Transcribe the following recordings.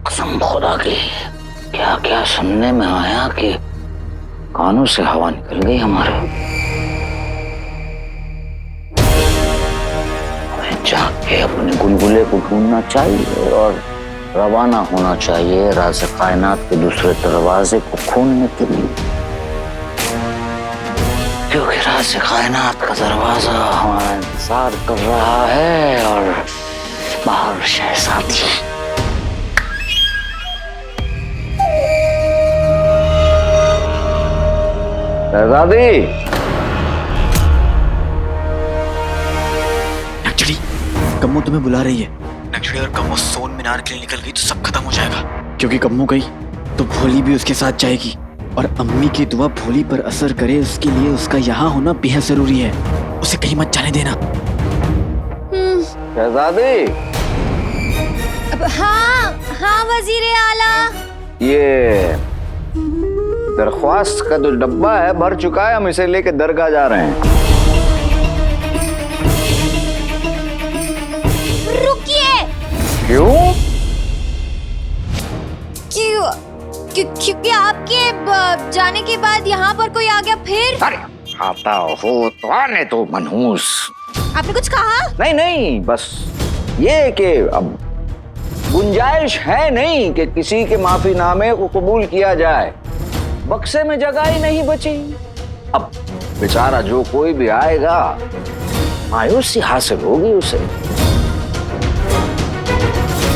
कसम खुदा की, क्या क्या सुनने में आया कि कानों से हवा निकल गई हमारे। हमें जाके अपने गुलगुले को ढूंढना चाहिए और रवाना होना चाहिए राज़ कायनात के दूसरे दरवाजे को खोलने के लिए, क्योंकि राज़ कायनात का दरवाजा हमारा इंतजार कर रहा है और बाहर शहजादी। शहजादी, एक्चुअली कम्मो तुम्हें बुला रही है। एक्चुअली अगर कम्मो सोन मीनार के लिए निकल गई तो सब खत्म हो जाएगा, क्योंकि कम्मो गई तो भोली भी उसके साथ जाएगी और अम्मी की दुआ भोली पर असर करे उसके लिए उसका यहाँ होना बेहद जरूरी है। उसे कहीं मत जाने देना। शहजादी। हाँ हाँ वजीर आला। ये दरख्वास्त का जो डब्बा है भर चुका है, हम इसे लेके दरगाह जा रहे हैं। रुकिए। क्यों? क्योंकि आपके जाने के बाद यहाँ पर कोई आ गया फिर। अरे आता हो तो आने तो मनहूस। आपने कुछ कहा? नहीं नहीं, बस ये कि अब गुंजाइश है नहीं कि किसी के माफीनामे को कबूल किया जाए। बक्से में जगह ही नहीं बची। अब बेचारा जो कोई भी आएगा मायूसी हासिल होगी उसे।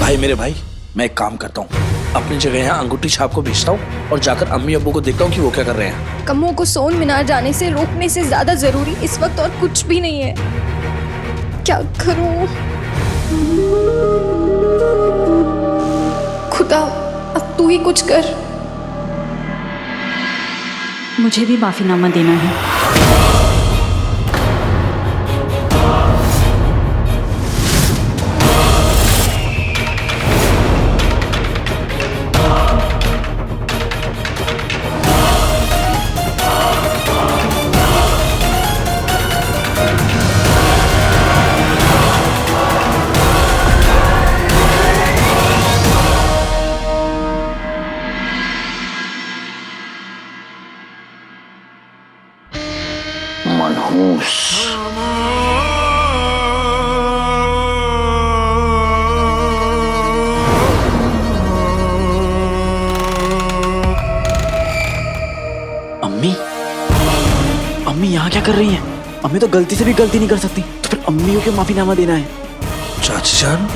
भाई मेरे भाई, मैं एक काम करता हूँ, अपनी जगह यहाँ अंगूठी छाप को भेजता हूँ और जाकर अम्मी अब्बू को देखता हूँ कि वो क्या कर रहे हैं। कम्मो को सोन मीनार जाने से रोकने से ज्यादा जरूरी इस वक्त और कुछ भी नहीं है। क्या करूं? खुदा, अब तू ही कुछ कर। मुझे भी माफीनामा देना है। मनहूस। अम्मी, अम्मी यहाँ क्या कर रही हैं? अम्मी तो गलती से भी गलती नहीं कर सकती, तो फिर अम्मी को माफीनामा देना है। चाची जान,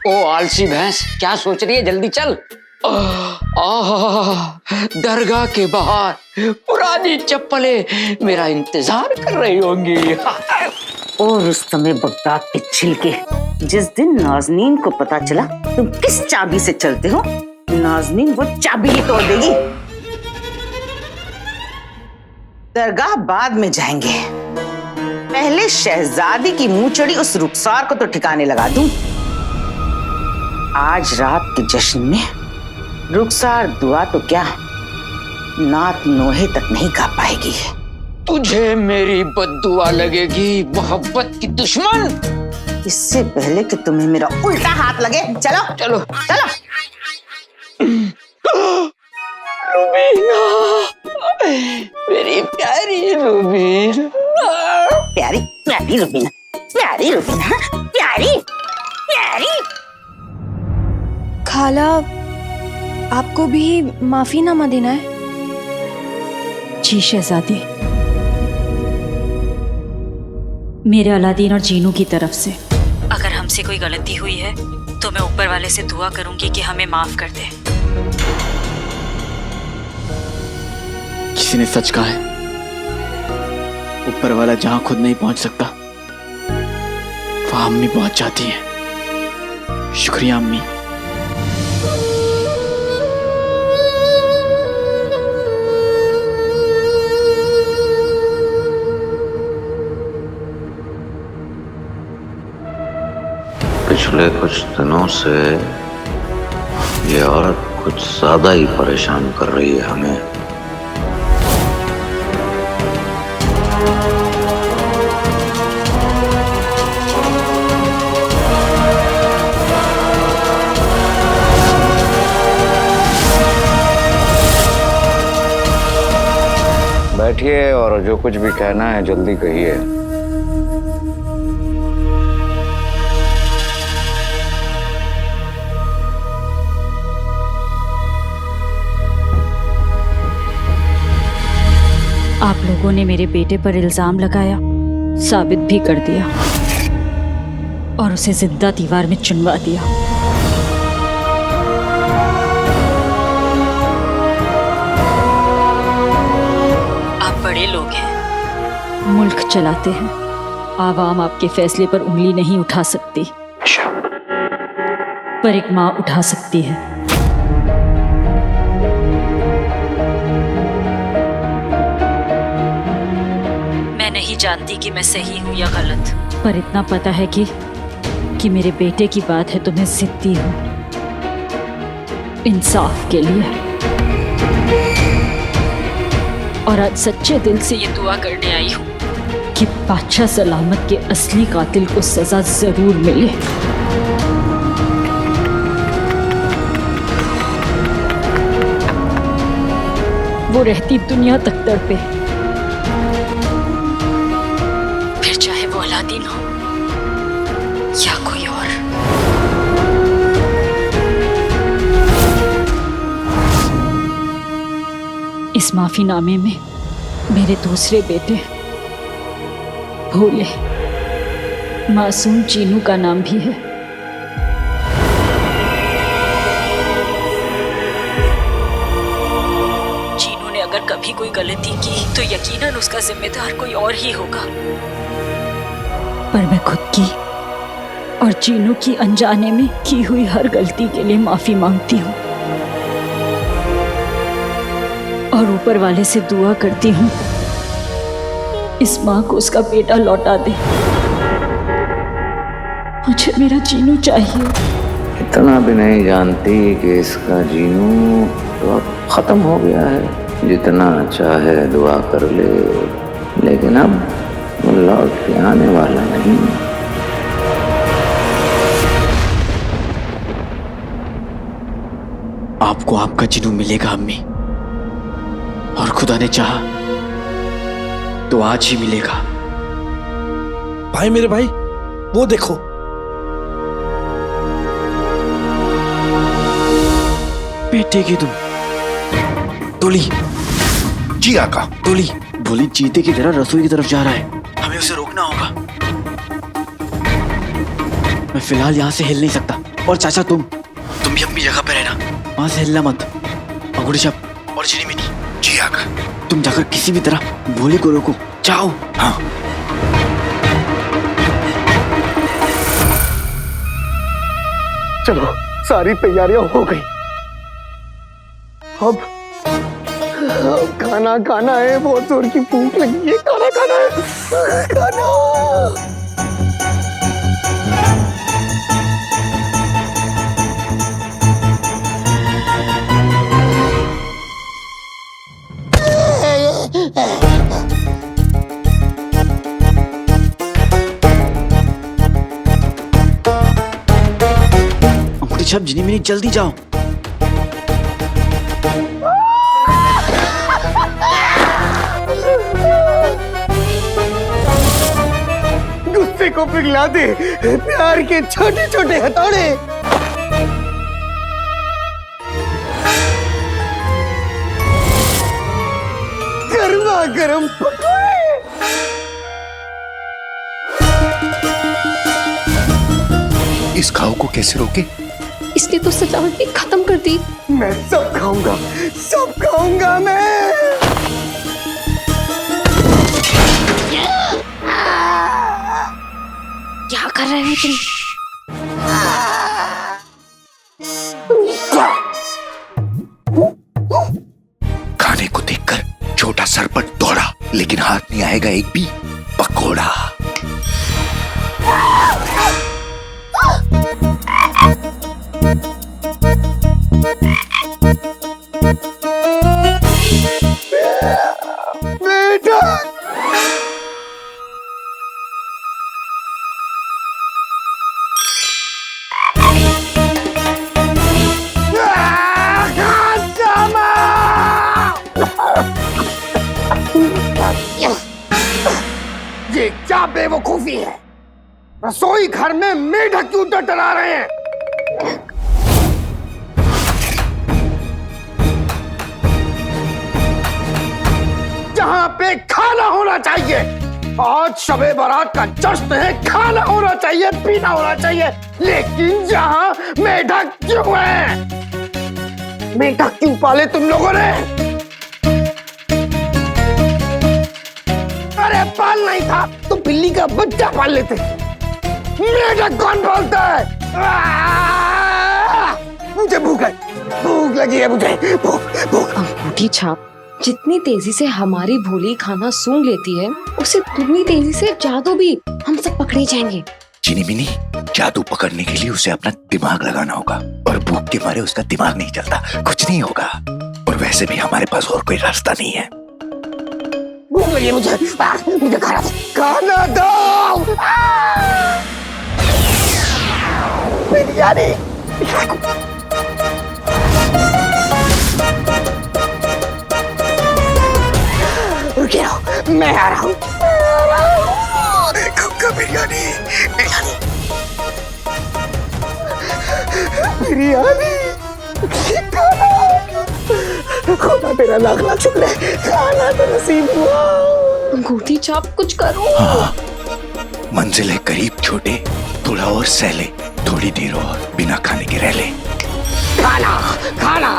ओ आलसी भैंस, क्या सोच रही है? जल्दी चल। दरगाह के बाहर पुरानी चप्पलें मेरा इंतजार कर रही होंगी। ओ रुस्तमे बगदाद के छिलके, जिस दिन नाज़नीन को पता चला तुम किस चाबी से चलते हो, नाज़नीन वो चाबी ही तोड़ देगी। दरगाह बाद में जाएंगे, पहले शहजादी की मुंह चढ़ी उस रुखसार को तो ठिकाने लगा दूं। आज रात के जश्न में रुखसार दुआ तो क्या, नात नोहे तक नहीं गा पाएगी। तुझे मेरी बद्दुआ लगेगी, मोहब्बत की दुश्मन। इससे पहले कि तुम्हें मेरा उल्टा हाथ लगे, चलो चलो चलो। रूबीना, मेरी प्यारी रूबीना। प्यारी प्यारी रुबीना, प्यारी रुबीना, प्यारी प्यारी। खाला, आपको भी माफीनामा देना है? जी शहजादी, मेरे अलादीन और जीनू की तरफ से अगर हमसे कोई गलती हुई है तो मैं ऊपर वाले से दुआ करूंगी कि हमें माफ कर दे। किसी ने सच कहा है, ऊपर वाला जहां खुद नहीं पहुंच सकता वहां अम्मी पहुंच जाती है। शुक्रिया अम्मी। पिछले कुछ दिनों से ये औरत कुछ ज्यादा ही परेशान कर रही है हमें। बैठिए और जो कुछ भी कहना है जल्दी कहिए। आप लोगों ने मेरे बेटे पर इल्जाम लगाया, साबित भी कर दिया और उसे जिंदा दीवार में चुनवा दिया। आप बड़े लोग हैं, मुल्क चलाते हैं, आवाम आपके फैसले पर उंगली नहीं उठा सकती, पर एक माँ उठा सकती है। मैं नहीं जानती कि मैं सही हूँ या गलत, पर इतना पता है कि मेरे बेटे की बात है तो मैं जिद्दी हूँ, इंसाफ के लिए। और आज सच्चे दिल से ये दुआ करने आई हूँ कि बादशाह सलामत के असली कातिल को सजा जरूर मिले। वो रहती दुनिया तक तड़पे, फिर चाहे वो अलादीन हो या कोई और। इस माफीनामे में मेरे दूसरे बेटे भोले मासूम चीनू का नाम भी है। चीनू ने अगर कभी कोई गलती की तो यकीनन उसका जिम्मेदार कोई और ही होगा, पर मैं खुद की और चीनू की अनजाने में की हुई हर गलती के लिए माफी मांगती हूँ और ऊपर वाले से दुआ करती हूँ इस माँ को उसका बेटा लौटा दे। मुझे मेरा चीनू चाहिए। इतना भी नहीं जानती कि इसका जीनू तो अब खत्म हो गया है। जितना चाहे दुआ कर ले, लेकिन अब वो लौट के आने वाला नहीं। आपको आपका जीनू मिलेगा अम्मी, और खुदा ने चाहा तो आज ही मिलेगा। भाई मेरे भाई, वो देखो। बेटे की तुम टोली। जी आका। टोली भोली चीते की तरह रसोई की तरफ जा रहा है, हमें उसे रोकना होगा। मैं फिलहाल यहाँ से हिल नहीं सकता। और चाचा तुम भी अपनी जगह पे रहना, वहां से हिलना मत। अंगूठी छाप और चीनी मिनी। जी आका। तुम जाकर किसी भी तरह भोले को रोको, जाओ। हाँ। चलो, सारी तैयारियां हो गई। अब खाना खाना है, बहुत जोर की भूख लगी है, खाना खाना है, खाना। अंगूठी छाप जिनी मिनी, जल्दी जाओ। गुस्से को पिघला दे प्यार के छोटे छोटे हथौड़े। गर्मा गर्म पकौड़े। इस घाव को कैसे रोके? इसने तो सजावट भी खत्म कर दी। मैं सब खाऊंगा मैं। क्या कर रहे हो तुम? खाने को देखकर छोटा सरपट दौड़ा, लेकिन हाथ नहीं आएगा एक भी पकोड़ा। बेटा ये क्या बेवकूफी है? रसोई घर में मेढक क्यों टटरा रहे हैं? जहां पे खाना होना चाहिए। आज शबे बारात का जश्न है, खाना होना चाहिए, पीना होना चाहिए, लेकिन जहां मेढक क्यों है? मेढक क्यों पाले तुम लोगों ने? अरे पाल नहीं था तो बिल्ली का बच्चा पाल लेते। मेढक कौन पालता है? मुझे भूख लगी है, मुझे भूख। अंगूठी छाप जितनी तेजी से हमारी भोली खाना सूंघ लेती है, उसे उतनी तेजी से जादू भी हम सब पकड़े जाएंगे। चीनी मिनी, जादू पकड़ने के लिए उसे अपना दिमाग लगाना होगा, और भूख के मारे उसका दिमाग नहीं चलता, कुछ नहीं होगा। और वैसे भी हमारे पास और कोई रास्ता नहीं है। भूख लगी है मुझे खाना दो। बिरयानी। रुके रहो, मैं आ रहा हूँ। बिरयानी खुदा तेरा लाख लाख शुक्र है, खाना तो नसीब हुआ। अंगूठी छाप कुछ करो। हाँ, मंजिल है करीब छोटे, थोड़ा और सहले, थोड़ी देर और बिना खाने के रह ले। खाना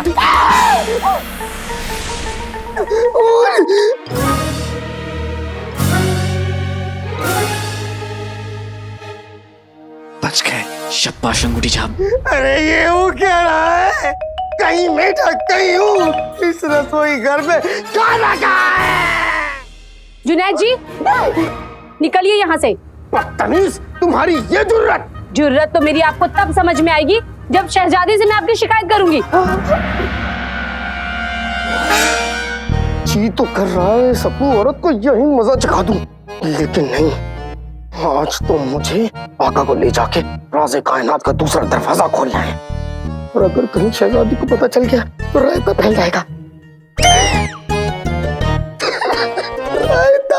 बच गए। शाबाश अंगूठी छाप। अरे ये हो क्या रहा है? कहीं मेढक कहीं हूँ, इस रसोई घर में खाना कहाँ है? जुनैद जी, निकलिए यहाँ से। बदतमीज, तुम्हारी ये जुर्रत तो मेरी आपको तब समझ में आएगी जब शहजादी से मैं आपकी शिकायत करूंगी। जी तो कर रहा है सपू औरत को यही मजा चखा दूं, लेकिन नहीं, आज तो मुझे आका को ले जाके राज़े कायनात का दूसरा दरवाजा खोलना है। और अगर कहीं शहजादी को पता चल गया तो रायता फैल जाएगा। रायता।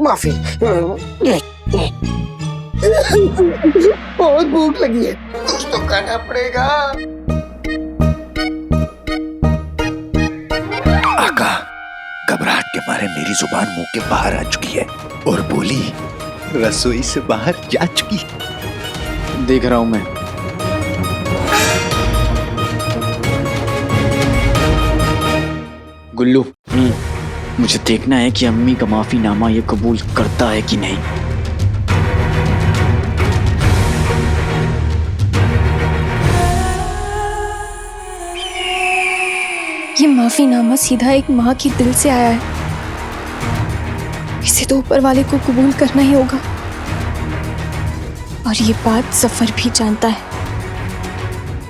माफी बहुत भूख लगी है, कुछ तो खाना पड़ेगा। आका, घबराहट के मारे मेरी जुबान मुंह के बाहर आ चुकी है और बोली रसोई से बाहर जा चुकी। देख रहा हूं मैं। गुल्लू, मुझे देखना है कि अम्मी का माफीनामा ये कबूल करता है कि नहीं। ये माफीनामा सीधा एक माँ के दिल से आया है। इसे तो ऊपर वाले को कबूल करना ही होगा। और ये बात जफर भी जानता है।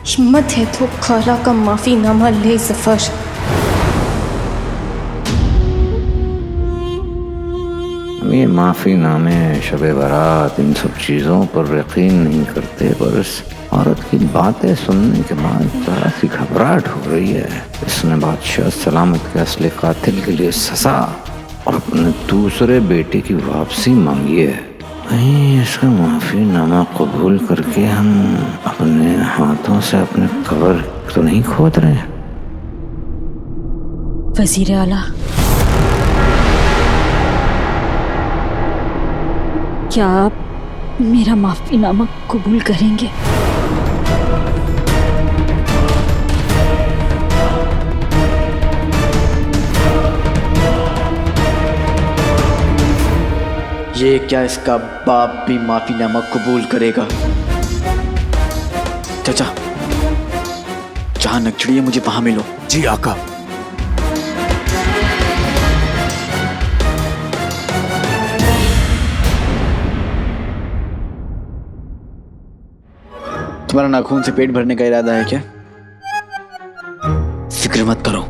हिम्मत है तो खाला का माफीनामा ले जफर। ये माफीनामे, शबे बारात, इन सब चीजों पर यकीन नहीं करते, पर इस औरत की बातें सुनने के बाद जरा सी घबराहट हो रही है। इसने बादशाह सलामत के असली कातिल के लिए सजा और अपने दूसरे बेटे की वापसी मांगी है। कहीं इसका माफीनामा कबूल करके हम अपने हाथों से अपने कब्र तो नहीं खोद रहे? वजीर आला, क्या आप मेरा माफीनामा कबूल करेंगे? ये क्या इसका बाप भी माफीनामा कबूल करेगा? चाचा, जहां नक्चड़ी है मुझे वहां मिलो। जी आका। तुम्हारा नाखून से पेट भरने का इरादा है क्या? फिक्र मत करो।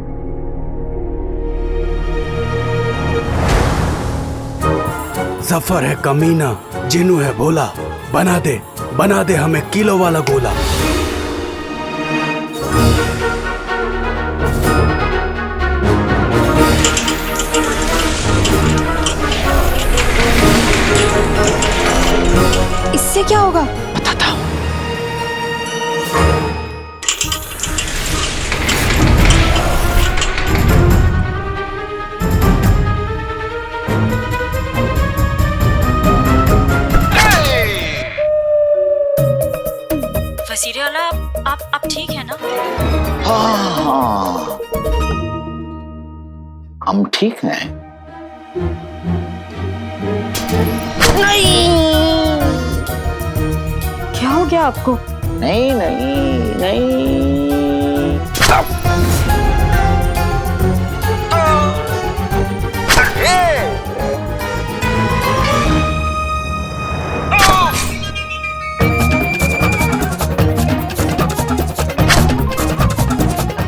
जफर है कमीना, जिन्नू है भोला, बना दे हमें किलो वाला गोला। हाँ, हम ठीक हैं। क्या हो गया आपको? नहीं नहीं नहीं।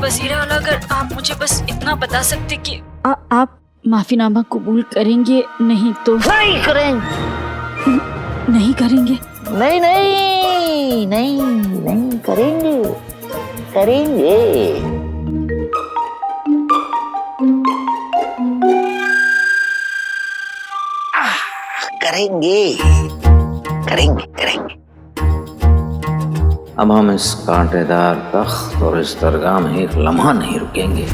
वजीर आला, अगर आप मुझे बस इतना बता सकते कि आप माफीनामा कबूल करेंगे, नहीं तो नहीं करेंगे। नहीं करेंगे। नहीं नहीं नहीं नहीं करेंगे, करेंगे। करेंगे करेंगे करेंगे। अब हम इस कांटेदार तख्त और इस दरगाह में एक लम्हा नहीं रुकेंगे।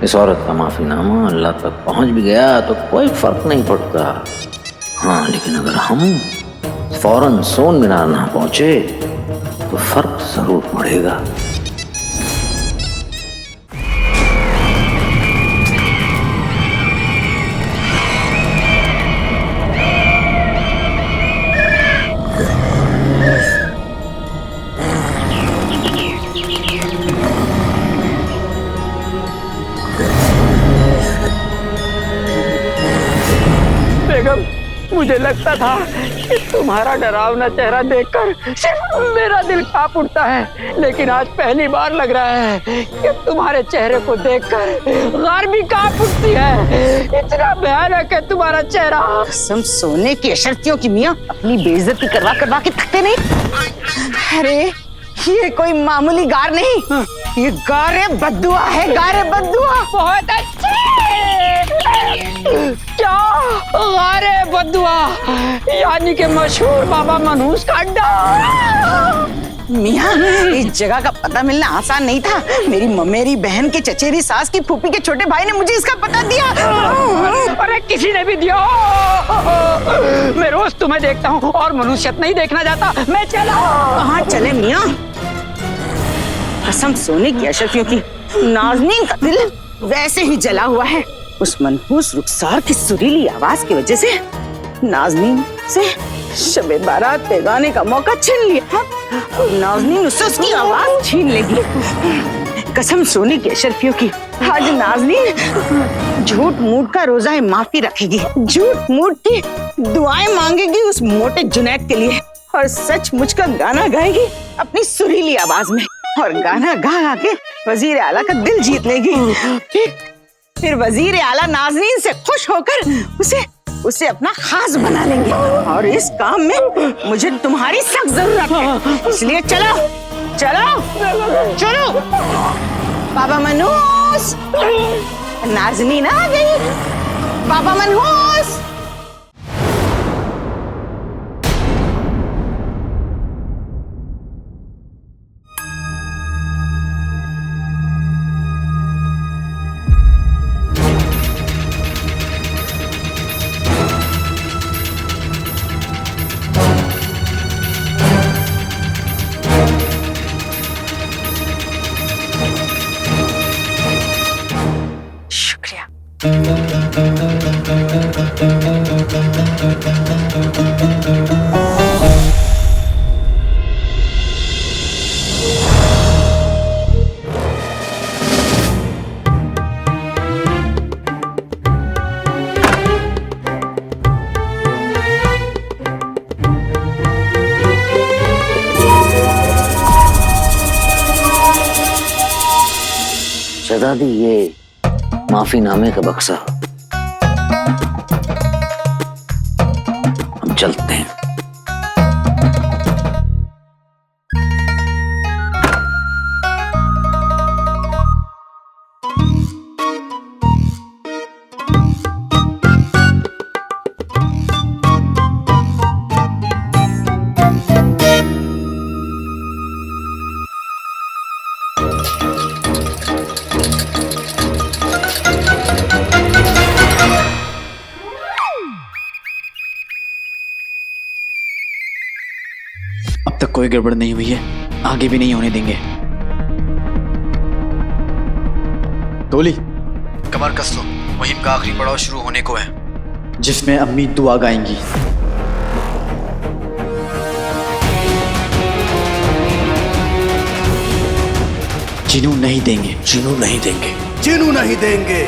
इस औरत का माफीनामा अल्लाह तक पहुंच भी गया तो कोई फर्क नहीं पड़ता। हाँ, लेकिन अगर हम फौरन सोन मीनार ना पहुंचे तो फर्क जरूर पड़ेगा। बेगम, मुझे लगता था कि तुम्हारा डरावना चेहरा देखकर सिर्फ मेरा दिल कांप उठता है, लेकिन आज पहली बार लग रहा है कि तुम्हारे चेहरे को देखकर गार भी कांप उठती है। इतना भयानक है तुम्हारा चेहरा। कसम सोने की अशर्फियों की मियाँ, अपनी बेइज्जती करवा करवा के थकते नहीं। अरे ये कोई मामूली गार नहीं, ये गारे बद्दुआ है, गारे बद्दुआ। बहुत अच्छे। क्या गारे बद्दुआ, यानी कि मशहूर बाबा मनहूस का अड्डा। मियाँ, इस जगह का पता मिलना आसान नहीं था। मेरी बहन के चचेरी सास की फूफी के छोटे भाई ने मुझे इसका पता दिया। अरे किसी ने भी दिया। मैं रोज तुम्हें देखता हूँ और मनुष्यत नहीं देखना चाहता। मैं चला। कहाँ चले मियाँ? कसम सोने की अशर्फियों की, नाज़नीन का दिल वैसे ही जला हुआ है। उस मनहूस रुखसार की सुरीली आवाज की वजह से नाज़नीन से शबे बारात पे गाने का मौका छीन लिया। नाज़नीन उससे उसकी आवाज छीन लेगी। कसम सोने की अशर्फियों की, आज नाज़नीन झूठ मूठ का रोजा माफी रखेगी, झूठ मूठ की दुआएं मांगेगी उस मोटे जुनैद के लिए, और सचमुच का गाना गाएगी अपनी सुरीली आवाज में, और गाना गा गा के वजीर आला का दिल जीत लेगी। फिर वजीर आला नाज़नीन से खुश होकर उसे अपना खास बना लेंगे, और इस काम में मुझे तुम्हारी सख्त जरूरत है। इसलिए चलो चलो चलो। बाबा मनहूस, नाज़नीन आ गई। बाबा मनहूस। शहजादी, ये माफीनामे का बक्सा, हम चलते हैं। अब तक कोई गड़बड़ नहीं हुई है, आगे भी नहीं होने देंगे। टोली कमर कस लो, मुहिम का आखिरी पड़ाव शुरू होने को है, जिसमें अम्मी दुआ गाएंगी। जीनू नहीं देंगे, जीनू नहीं देंगे, जीनू नहीं देंगे।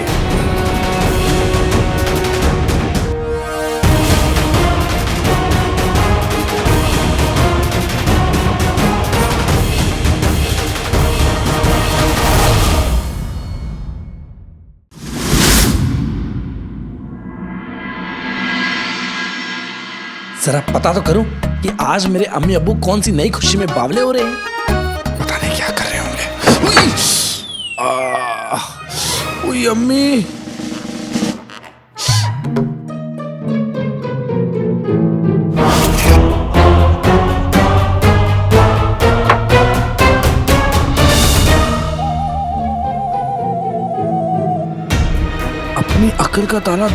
जरा पता तो करूं कि आज मेरे अम्मी अब्बू कौन सी नई खुशी में बावले हो रहे हैं। पता नहीं क्या कर रहे होंगे। ओए अम्मी, अपनी अकल का ताला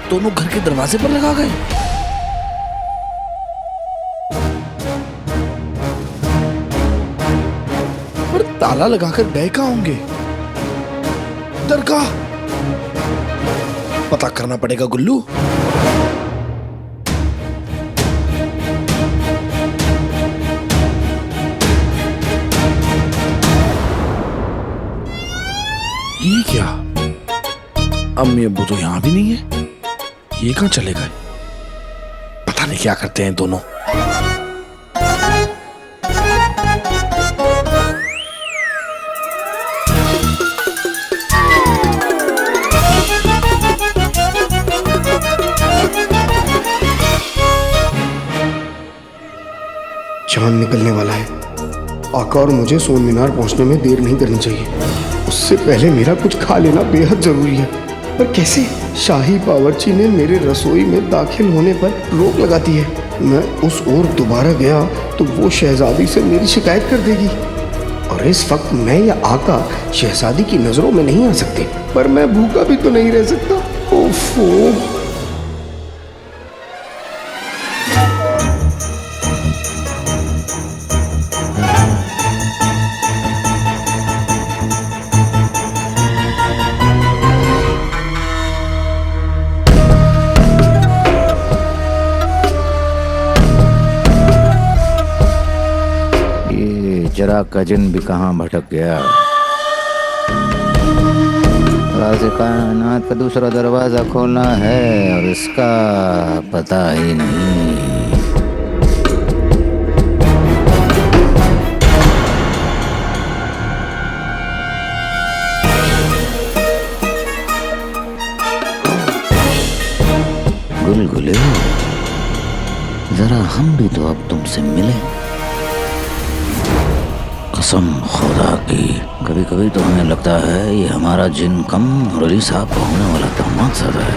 दोनों घर के दरवाजे पर लगा गए। पर ताला लगाकर गए कहाँ होंगे? दरगाह पता करना पड़ेगा गुल्लू। ये क्या? अम्मी अब्बू तो यहां भी नहीं है, ये कहां चले गए? पता नहीं क्या करते हैं दोनों। चांद निकलने वाला है आका, और मुझे सोन मीनार पहुंचने में देर नहीं करनी चाहिए। उससे पहले मेरा कुछ खा लेना बेहद जरूरी है। पर कैसे? शाही बावर्ची ने मेरे रसोई में दाखिल होने पर रोक लगा दी है। मैं उस ओर दोबारा गया तो वो शहजादी से मेरी शिकायत कर देगी, और इस वक्त मैं या आका शहजादी की नजरों में नहीं आ सकते। पर मैं भूखा भी तो नहीं रह सकता। ओफो। जरा कजिन भी कहाँ भटक गया। राज़ कायनात का दूसरा दरवाजा खोलना है और इसका पता ही नहीं। गुलगुले, जरा हम भी तो अब तुमसे मिले। कसम खुदा की, कभी कभी तो हमें लगता है ये हमारा जिन कम और अली साहब को होने वाला दामाद ज़्यादा है।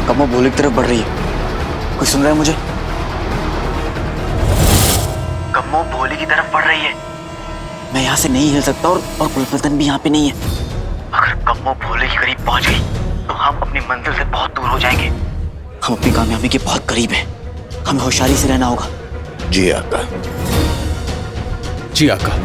कमो भोली की तरफ बढ़ रही है। कोई सुन रहा है मुझे? कमो भोली की तरफ बढ़ रही है। मैं यहाँ से नहीं हिल सकता, और गुलफतन भी यहाँ पे नहीं है। अगर कमो भोले के करीब पहुंच गई तो हम अपनी मंजिल से बहुत दूर हो जाएंगे। हम अपनी कामयाबी के बहुत करीब हैं। हमें होशियारी से रहना होगा। जी आका। जी आका।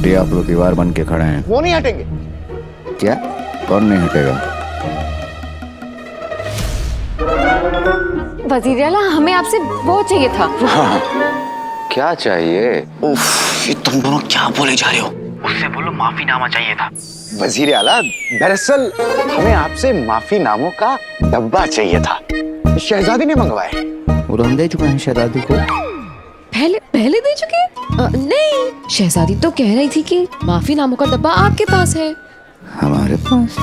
हटिए, आप लोग दीवार बन के खड़े हैं। वो नहीं हटेंगे। क्या? कौन नहीं हटेगा? वजीर आला, हमें आपसे वो चाहिए था। क्या चाहिए? उफ, ये तुम दोनों क्या बोले जा रहे हो? उससे बोलो माफीनामा चाहिए था। वजीर आला, दरअसल हमें आपसे माफीनामों का डब्बा चाहिए था। शहजादी ने मंगवाए। वो तो हम दे चुके हैं शहजादी को। पहले पहले दे चुके? नहीं, शहजादी तो कह रही थी कि माफीनामों का डब्बा आपके पास है। हमारे पास?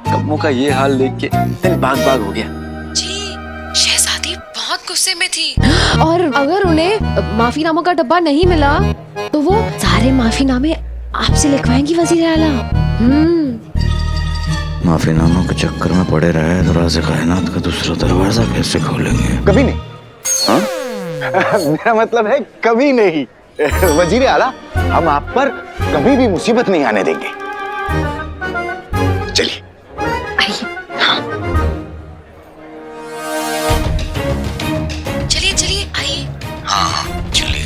कम्मो का ये हाल देख के दिल बाग बाग हो गया। जी, शहजादी बहुत गुस्से में थी। और अगर उन्हें माफीनामों का डब्बा नहीं मिला तो वो सारे माफीनामे आपसे लिखवाएंगी वजीर आला। माफीनामों के चक्कर में पड़े रहे तो राज़ कायनात का दूसरा दरवाजा कैसे खोलेंगे? कभी नहीं। हाँ? मेरा मतलब है कभी नहीं। वजीर आला, हम आप पर कभी भी मुसीबत नहीं आने देंगे। चलिए। चलिए चलिए, आइए। हाँ, चलिए।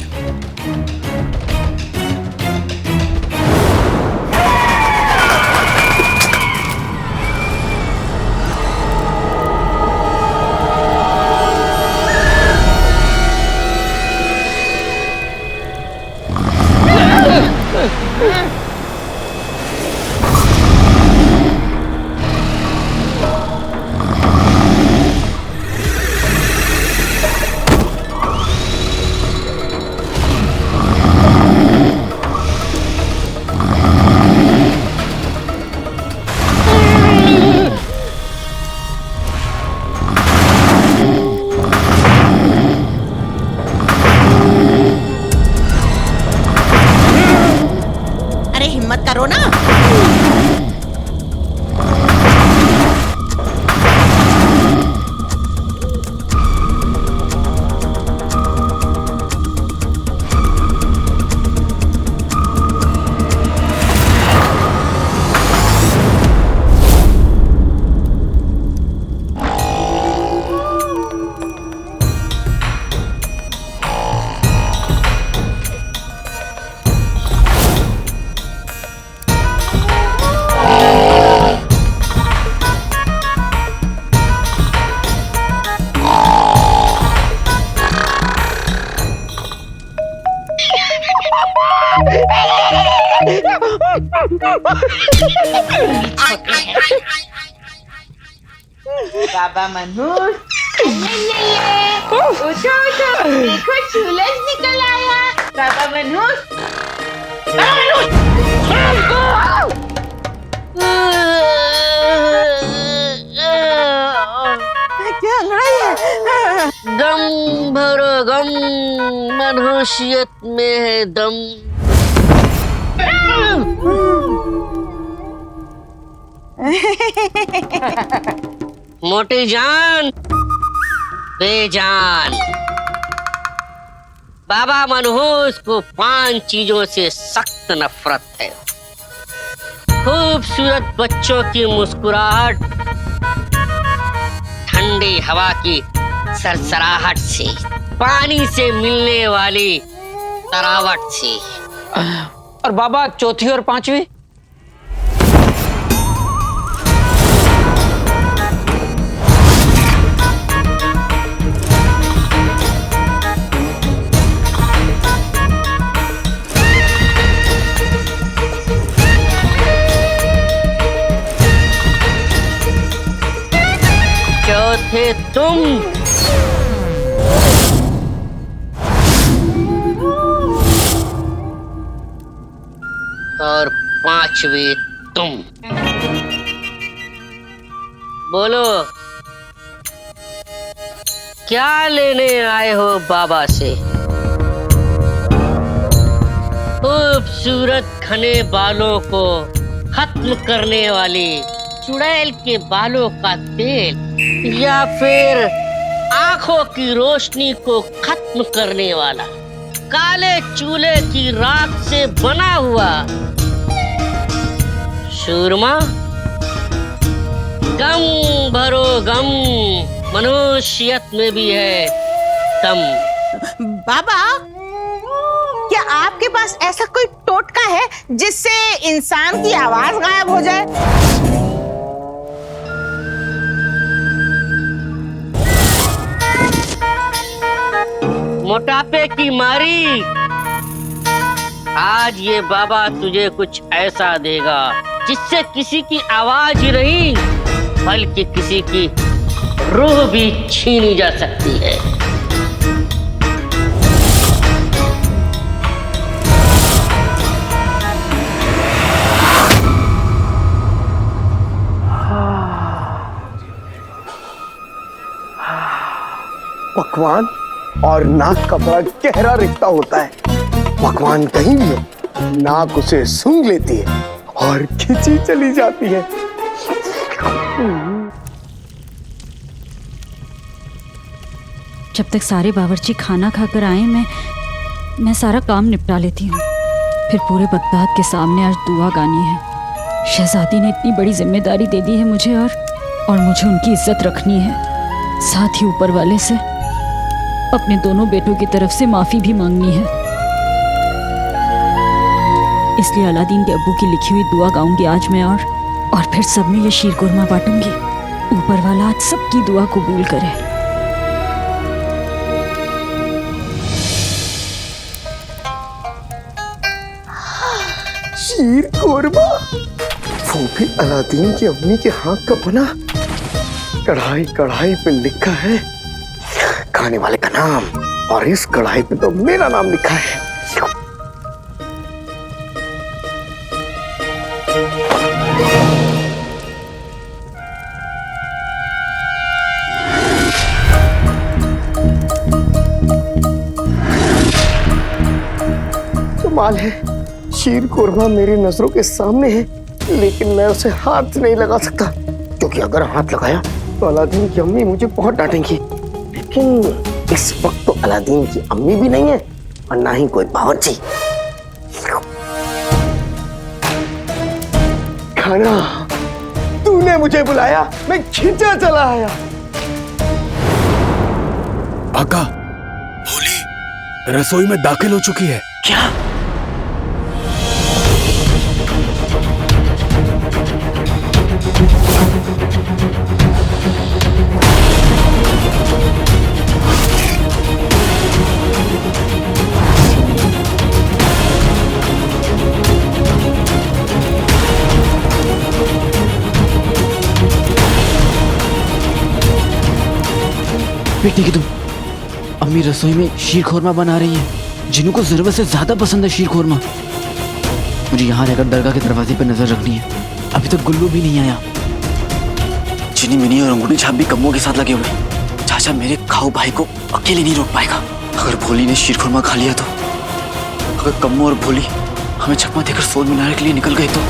अरे हिम्मत करो ना। बाबा मनोज, उठो उठो, देखो सूरज निकल आया। बाबा मनोज, क्या अंगड़ाई है? दम भरो गम, मनहूसियत में है दम। मोटी जान बेजान। बाबा मनहूस को 5 चीजों से सख्त नफरत है। खूबसूरत बच्चों की मुस्कुराहट, ठंडी हवा की सरसराहट से, पानी से मिलने वाली तरावट से। और बाबा चौथी और 5वीं? चौथे तुम और 5वीं तुम। बोलो, क्या लेने आए हो बाबा से? खूबसूरत घने बालों को खत्म करने वाली चुड़ैल के बालों का तेल, या फिर आंखों की रोशनी को खत्म करने वाला काले चूल्हे की राख से बना हुआ शूरमा? गम भरो गम, मनुष्यत में भी है दम। बाबा, क्या आप आपके पास ऐसा कोई टोटका है जिससे इंसान की आवाज गायब हो जाए? मोटापे की मारी, आज ये बाबा तुझे कुछ ऐसा देगा जिससे किसी की आवाज ही नहीं बल्कि किसी की रूह भी छीनी जा सकती है। पकवान और नाक का बड़ा गहरा रिश्ता होता है। पकवान कहीं भी हो, नाक उसे सूंघ लेती है और खिंची चली जाती है। जब तक सारे बावर्ची खाना खाकर आए मैं सारा काम निपटा लेती हूँ। फिर पूरे बगदाद के सामने आज दुआ गानी है। शहजादी ने इतनी बड़ी जिम्मेदारी दे दी है मुझे और मुझे उनकी इज्जत रखनी है। साथ ही ऊपर वाले से अपने दोनों बेटों की तरफ से माफी भी मांगनी है। इसलिए अलादीन के अब्बू की लिखी हुई दुआ गाऊंगी आज मैं और फिर सब में ये शीर कुरमा बांटूंगी। ऊपर वाला आज सबकी दुआ कबूल करे। शीर कुरमा, वो भी अलादीन की अम्मी के हाथ का बना। कढ़ाई कढ़ाई पे लिखा है खाने वाले का नाम, और इस कढ़ाई पे तो मेरा नाम लिखा है। कमाल है, शीर कुरमा मेरी नजरों के सामने है, लेकिन मैं उसे हाथ नहीं लगा सकता, क्योंकि अगर हाथ लगाया तो अलादीन की अम्मी मुझे बहुत डांटेंगी। लेकिन इस वक्त तो अलादीन की अम्मी भी नहीं है और ना ही कोई बावर्ची। खाना, तूने मुझे बुलाया, मैं खींचा चला आया। आका, भोली रसोई में दाखिल हो चुकी है। क्या? बेटी की तुम, अम्मी रसोई में शीर खोरमा बना रही है। जिन्हों को जरूरत से ज्यादा पसंद है शीर खोरमा। मुझे यहाँ रहकर दरगाह के दरवाजे पर नजर रखनी है। अभी तक गुल्लू भी नहीं आया। चीनी मिनी और अंगूठी छाप भी कम्मों के साथ लगे हुए। चाचा मेरे खाऊ भाई को अकेले नहीं रोक पाएगा। अगर भोली ने शीर खोरमा खा लिया तो, अगर कम्मो और भोली हमें चकमा देकर सोन मीनार के लिए निकल गए तो,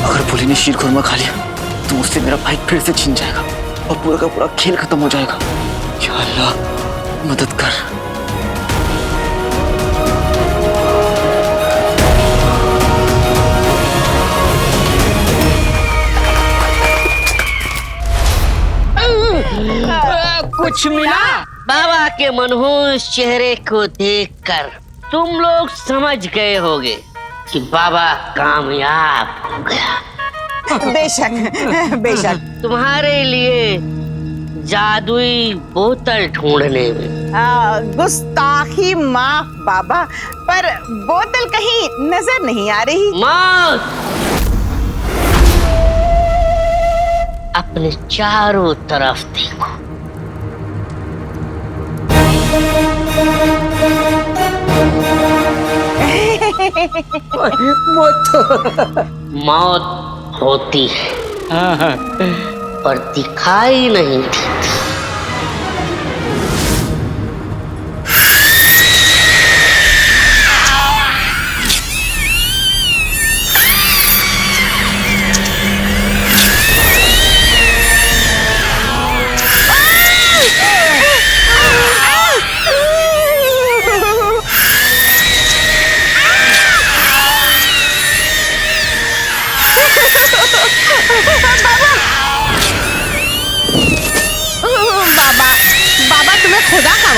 अगर भोली ने शीर खोरमा खा लिया तो उससे मेरा भाई फिर से छीन जाएगा और पूरा का पूरा खेल खत्म हो जाएगा। या अल्लाह मदद कर। कुछ मिला? बाबा के मनहूस चेहरे को देखकर तुम लोग समझ गए होगे कि बाबा कामयाब हो गया। बेशक बेशक। तुम्हारे लिए जादुई बोतल ढूंढने में गुस्ताखी माफ बाबा, पर बोतल कहीं नजर नहीं आ रही। मौत अपने चारों तरफ देखो। मौत होती है पर दिखाई नहीं देती।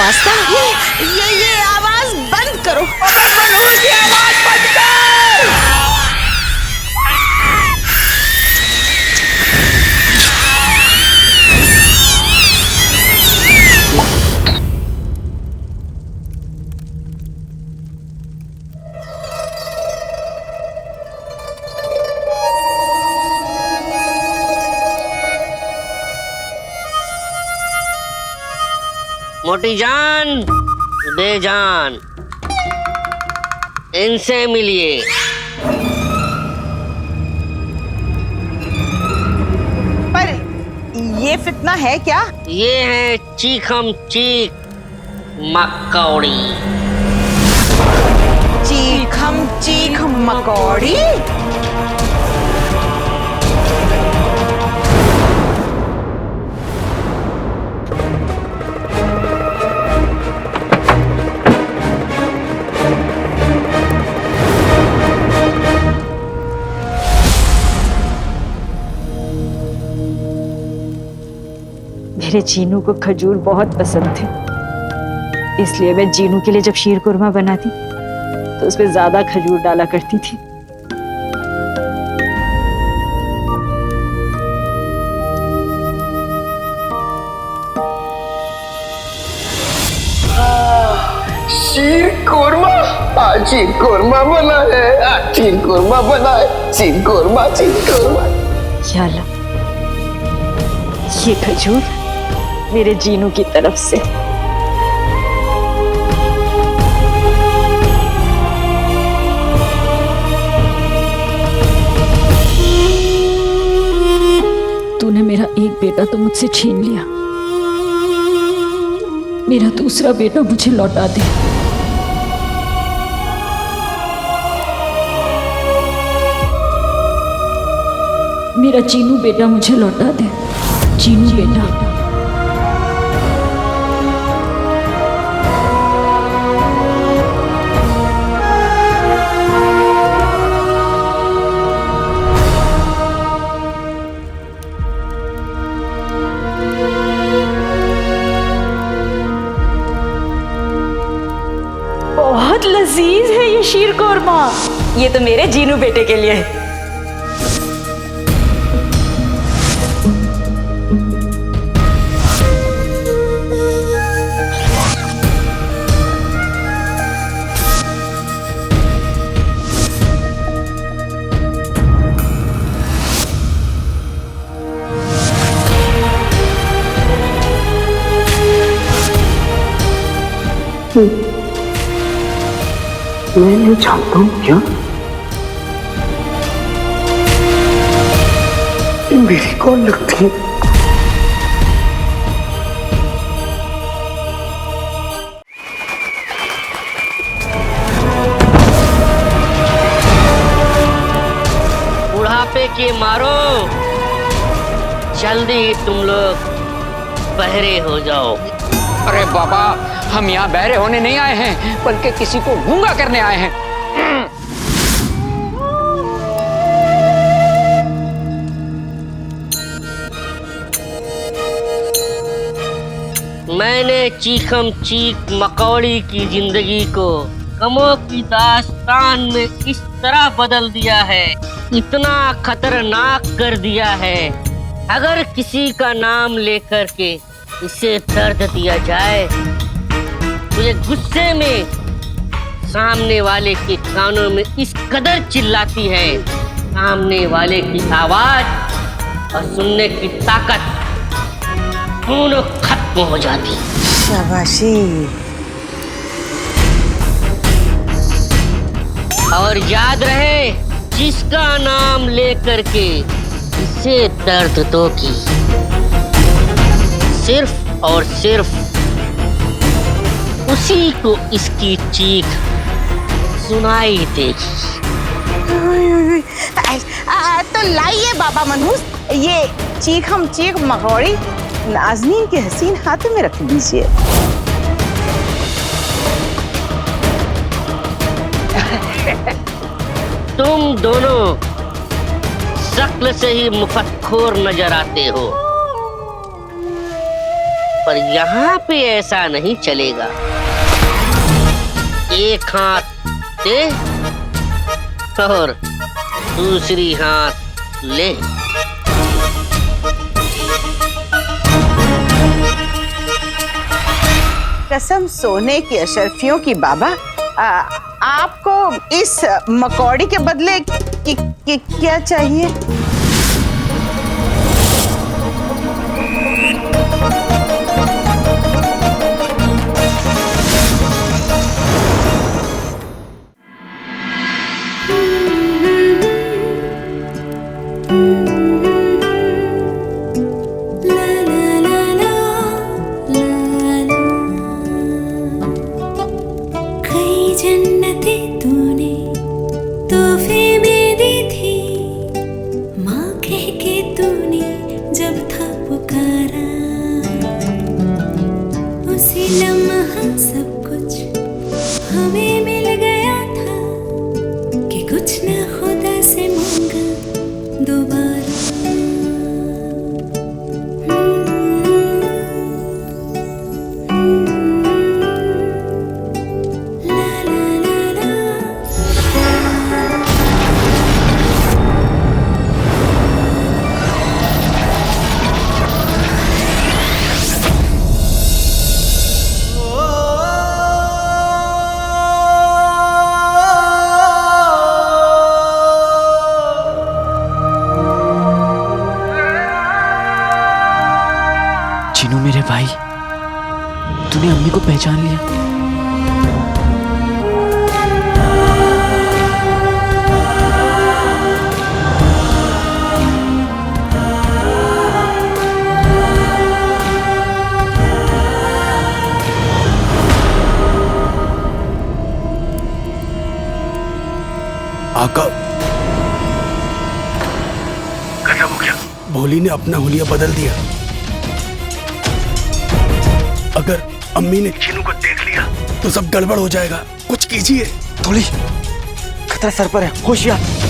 रास्ता। ये आवाज बंद करो। मनहूस की आवाज बंद कर। मोटी जान, बेजान, इनसे मिलिए। पर ये फितना है क्या? ये है चीखम चीख मकौड़ी। चीखम चीख मकौड़ी? मेरे जीनू को खजूर बहुत पसंद थे, इसलिए मैं जीनू के लिए जब शीर कुरमा बनाती तो उसमें ज्यादा खजूर डाला करती थी। शीर कोरमा, आज शीर कोरमा बना है, आज शीर कोरमा बना है, शीर कोरमा, शीर कोरमा। या अल्लाह, ये खजूर मेरे जीनू की तरफ से। तूने मेरा एक बेटा तो मुझसे छीन लिया, मेरा दूसरा बेटा मुझे लौटा दे। मेरा चीनू बेटा मुझे लौटा दे। चीनू बेटा, बहुत लजीज है ये शीर कोरमा। ये तो मेरे जीनू बेटे के लिए है। मैं नहीं जानता हूँ क्या मेरी कौन लगती है? बुढ़ापे के मारो, जल्दी ही तुम लोग बहरे हो जाओ। अरे बाबा, हम यहाँ बहरे होने नहीं आए हैं, बल्कि किसी को गूंगा करने आए हैं। मैंने चीखम चीख मकौड़ी की जिंदगी को गमों की दास्तान में इस तरह बदल दिया है, इतना खतरनाक कर दिया है। अगर किसी का नाम लेकर के इसे दर्द दिया जाए तो ये गुस्से में सामने वाले के कानों में इस कदर चिल्लाती है, सामने वाले की आवाज और सुनने की ताकत दोनों खत्म हो जाती। शाबाशी। और याद रहे, जिसका नाम लेकर के इसे दर्द दोगी, सिर्फ और सिर्फ उसी को इसकी चीख सुनाई देगी। तो लाइए बाबा मनहूस, ये चीखम चीख मकौड़ी नाज़नीन के हसीन हाथों में रख दीजिए। तुम दोनों शक्ल से ही मुफतखोर नजर आते हो, पर यहाँ पे ऐसा नहीं चलेगा। एक हाथ दे और दूसरी हाथ ले। कसम सोने की अशर्फियों की बाबा, आपको इस मकौड़ी के बदले क्या चाहिए? चिनू मेरे भाई, तूने अम्मी को पहचान लिया? आका, खत्म हो गया। भोली ने अपना हुलिया बदल दिया। अगर अम्मी ने चिनू को देख लिया तो सब गड़बड़ हो जाएगा। कुछ कीजिए। थोड़ी खतरा सर पर है, होशियार।